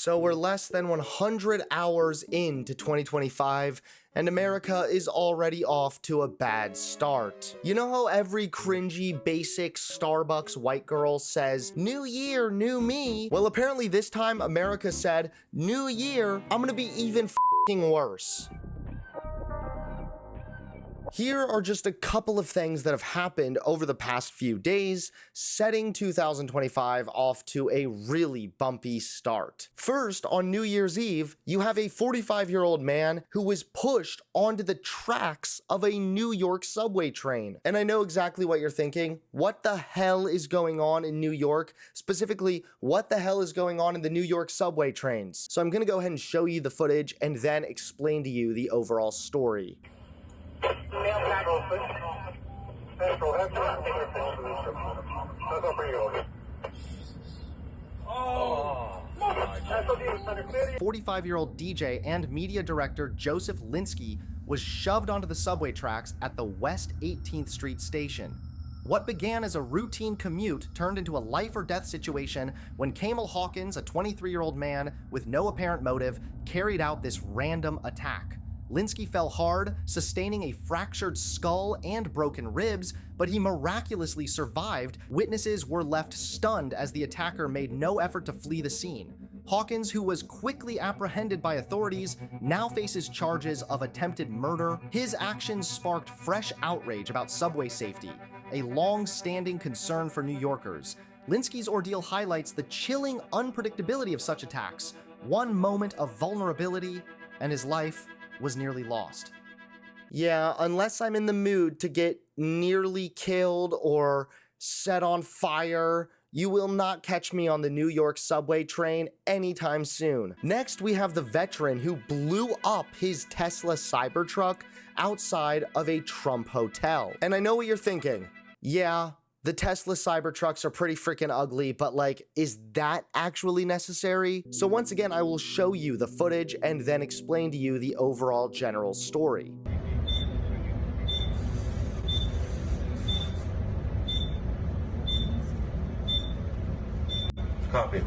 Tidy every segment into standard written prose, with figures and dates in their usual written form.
So we're less than 100 hours into 2025, and America is already off to a bad start. You know how every cringy, basic Starbucks white girl says, "New year, new me"? Well, apparently this time America said, "New year, I'm gonna be even f***ing worse." Here are just a couple of things that have happened over the past few days, setting 2025 off to a really bumpy start. First, on New Year's Eve, you have a 45-year-old man who was pushed onto the tracks of a New York subway train. And I know exactly what you're thinking. What the hell is going on in New York? Specifically, what the hell is going on in the New York subway trains? So I'm gonna go ahead and show you the footage and then explain to you the overall story. Oh. 45-year-old DJ and media director Joseph Linsky was shoved onto the subway tracks at the West 18th Street station. What began as a routine commute turned into a life or death situation when Kamal Hawkins, a 23-year-old man with no apparent motive, carried out this random attack. Linsky fell hard, sustaining a fractured skull and broken ribs, but he miraculously survived. Witnesses were left stunned as the attacker made no effort to flee the scene. Hawkins, who was quickly apprehended by authorities, now faces charges of attempted murder. His actions sparked fresh outrage about subway safety, a long-standing concern for New Yorkers. Linsky's ordeal highlights the chilling unpredictability of such attacks. One moment of vulnerability, and his life was nearly lost. Yeah, unless I'm in the mood to get nearly killed or set on fire, you will not catch me on the New York subway train anytime soon. Next, we have the veteran who blew up his Tesla Cybertruck outside of a Trump hotel. And I know what you're thinking. Yeah, the Tesla Cybertrucks are pretty freaking ugly, but like, is that actually necessary? So once again, I will show you the footage and then explain to you the overall general story. Copy.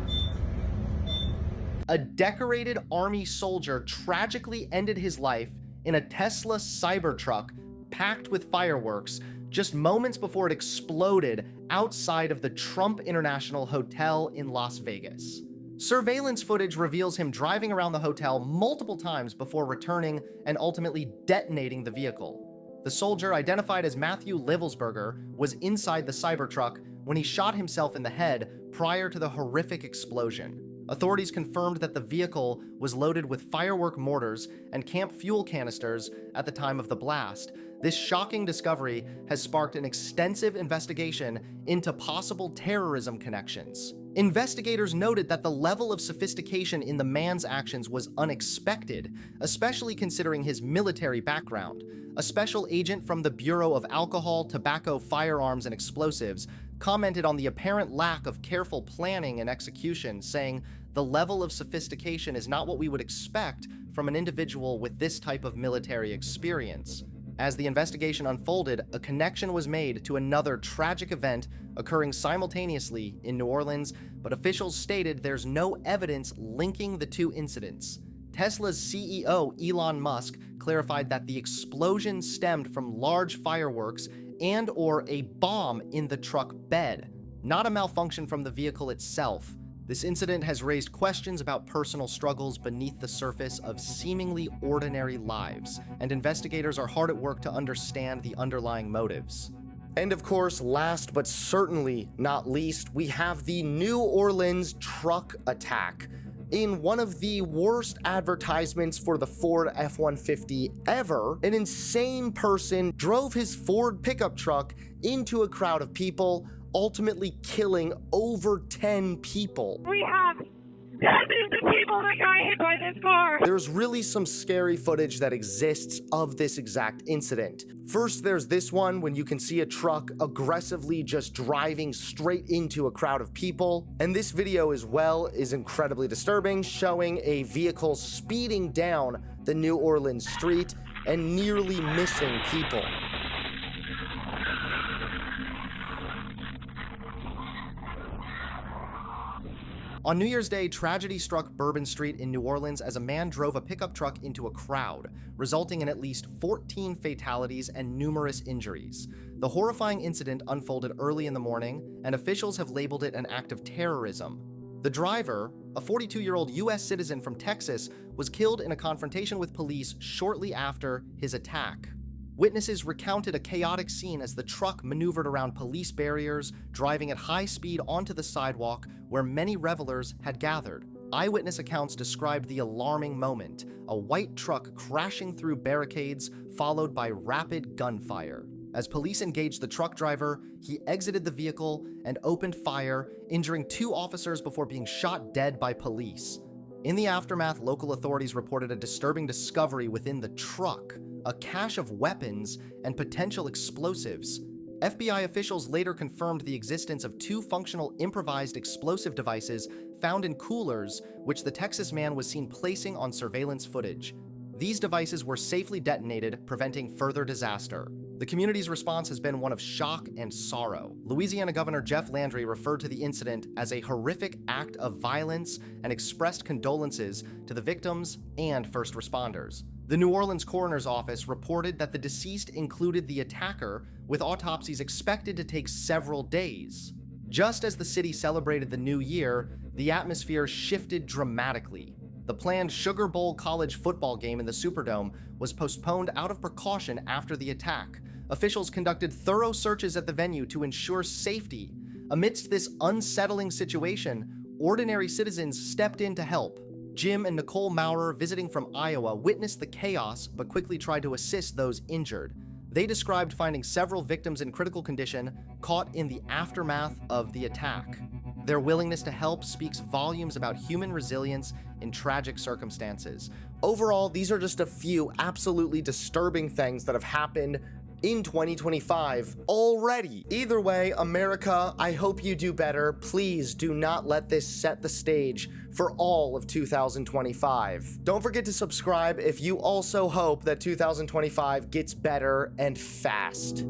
A decorated army soldier tragically ended his life in a Tesla Cybertruck packed with fireworks just moments before it exploded outside of the Trump International Hotel in Las Vegas. Surveillance footage reveals him driving around the hotel multiple times before returning and ultimately detonating the vehicle. The soldier, identified as Matthew Livelsberger, was inside the Cybertruck when he shot himself in the head prior to the horrific explosion. Authorities confirmed that the vehicle was loaded with firework mortars and camp fuel canisters at the time of the blast. This shocking discovery has sparked an extensive investigation into possible terrorism connections. Investigators noted that the level of sophistication in the man's actions was unexpected, especially considering his military background. A special agent from the Bureau of Alcohol, Tobacco, Firearms, and Explosives commented on the apparent lack of careful planning and execution, saying, "The level of sophistication is not what we would expect from an individual with this type of military experience." As the investigation unfolded, a connection was made to another tragic event occurring simultaneously in New Orleans, but officials stated there's no evidence linking the two incidents. Tesla's CEO, Elon Musk, clarified that the explosion stemmed from large fireworks and/or a bomb in the truck bed, not a malfunction from the vehicle itself. This incident has raised questions about personal struggles beneath the surface of seemingly ordinary lives, and investigators are hard at work to understand the underlying motives. And of course, last but certainly not least, we have the New Orleans truck attack. In one of the worst advertisements for the Ford F-150 ever, an insane person drove his Ford pickup truck into a crowd of people, ultimately killing over 10 people. We have dozens of people that got hit by this car. There's really some scary footage that exists of this exact incident. First, there's this one when you can see a truck aggressively just driving straight into a crowd of people. And this video as well is incredibly disturbing, showing a vehicle speeding down the New Orleans street and nearly missing people. On New Year's Day, tragedy struck Bourbon Street in New Orleans as a man drove a pickup truck into a crowd, resulting in at least 14 fatalities and numerous injuries. The horrifying incident unfolded early in the morning, and officials have labeled it an act of terrorism. The driver, a 42-year-old U.S. citizen from Texas, was killed in a confrontation with police shortly after his attack. Witnesses recounted a chaotic scene as the truck maneuvered around police barriers, driving at high speed onto the sidewalk where many revelers had gathered. Eyewitness accounts described the alarming moment, a white truck crashing through barricades, followed by rapid gunfire. As police engaged the truck driver, he exited the vehicle and opened fire, injuring 2 officers before being shot dead by police. In the aftermath, local authorities reported a disturbing discovery within the truck, a cache of weapons and potential explosives. FBI officials later confirmed the existence of 2 functional improvised explosive devices found in coolers, which the Texas man was seen placing on surveillance footage. These devices were safely detonated, preventing further disaster. The community's response has been one of shock and sorrow. Louisiana Governor Jeff Landry referred to the incident as a horrific act of violence and expressed condolences to the victims and first responders. The New Orleans coroner's office reported that the deceased included the attacker, with autopsies expected to take several days. Just as the city celebrated the new year, the atmosphere shifted dramatically. The planned Sugar Bowl college football game in the Superdome was postponed out of precaution after the attack. Officials conducted thorough searches at the venue to ensure safety. Amidst this unsettling situation, ordinary citizens stepped in to help. Jim and Nicole Maurer, visiting from Iowa, witnessed the chaos but quickly tried to assist those injured. They described finding several victims in critical condition caught in the aftermath of the attack. Their willingness to help speaks volumes about human resilience in tragic circumstances. Overall, these are just a few absolutely disturbing things that have happened in 2025 already. Either way, America, I hope you do better. Please do not let this set the stage for all of 2025. Don't forget to subscribe if you also hope that 2025 gets better and fast.